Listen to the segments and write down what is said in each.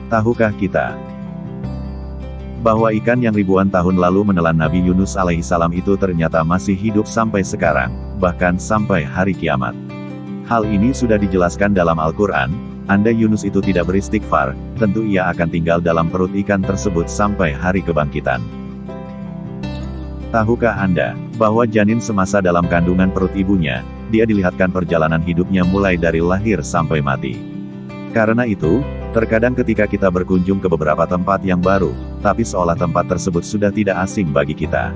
Tahukah kita bahwa ikan yang ribuan tahun lalu menelan Nabi Yunus alaihissalam itu ternyata masih hidup sampai sekarang, bahkan sampai hari kiamat? Hal ini sudah dijelaskan dalam Al-Quran. Andai Yunus itu tidak beristighfar, tentu ia akan tinggal dalam perut ikan tersebut sampai hari kebangkitan. Tahukah Anda, bahwa janin semasa dalam kandungan perut ibunya, dia dilihatkan perjalanan hidupnya mulai dari lahir sampai mati. Karena itu, terkadang ketika kita berkunjung ke beberapa tempat yang baru, tapi seolah tempat tersebut sudah tidak asing bagi kita.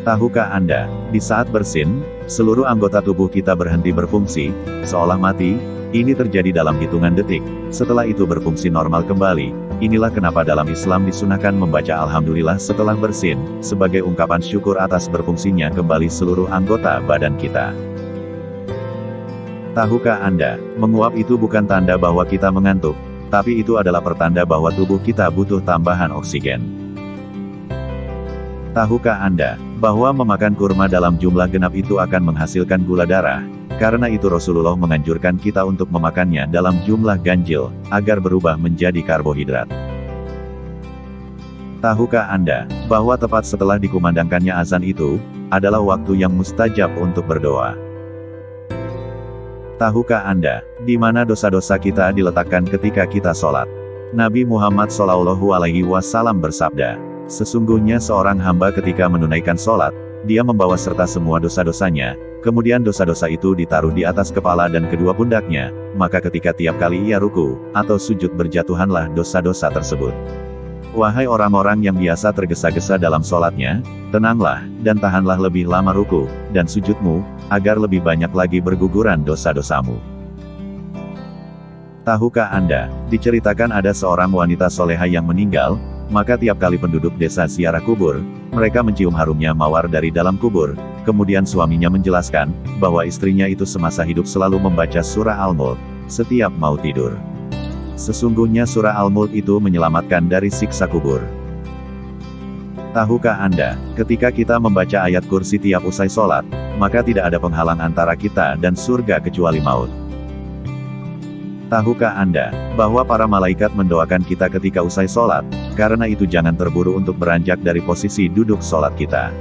Tahukah Anda, di saat bersin, seluruh anggota tubuh kita berhenti berfungsi, seolah mati? Ini terjadi dalam hitungan detik, setelah itu berfungsi normal kembali. Inilah kenapa dalam Islam disunahkan membaca Alhamdulillah setelah bersin, sebagai ungkapan syukur atas berfungsinya kembali seluruh anggota badan kita. Tahukah Anda, menguap itu bukan tanda bahwa kita mengantuk, tapi itu adalah pertanda bahwa tubuh kita butuh tambahan oksigen. Tahukah Anda, bahwa memakan kurma dalam jumlah genap itu akan menghasilkan gula darah? Karena itu Rasulullah menganjurkan kita untuk memakannya dalam jumlah ganjil, agar berubah menjadi karbohidrat. Tahukah Anda, bahwa tepat setelah dikumandangkannya azan itu, adalah waktu yang mustajab untuk berdoa? Tahukah Anda, di mana dosa-dosa kita diletakkan ketika kita sholat? Nabi Muhammad SAW bersabda, sesungguhnya seorang hamba ketika menunaikan sholat, dia membawa serta semua dosa-dosanya, kemudian dosa-dosa itu ditaruh di atas kepala dan kedua pundaknya, maka ketika tiap kali ia ruku, atau sujud berjatuhanlah dosa-dosa tersebut. Wahai orang-orang yang biasa tergesa-gesa dalam sholatnya, tenanglah, dan tahanlah lebih lama ruku, dan sujudmu, agar lebih banyak lagi berguguran dosa-dosamu. Tahukah Anda, diceritakan ada seorang wanita soleha yang meninggal, maka tiap kali penduduk desa ziarah kubur, mereka mencium harumnya mawar dari dalam kubur. Kemudian suaminya menjelaskan, bahwa istrinya itu semasa hidup selalu membaca surah Al-Mulk, setiap mau tidur. Sesungguhnya surah Al-Mulk itu menyelamatkan dari siksa kubur. Tahukah Anda, ketika kita membaca ayat kursi tiap usai sholat, maka tidak ada penghalang antara kita dan surga kecuali maut. Tahukah Anda, bahwa para malaikat mendoakan kita ketika usai sholat? Karena itu jangan terburu untuk beranjak dari posisi duduk sholat kita.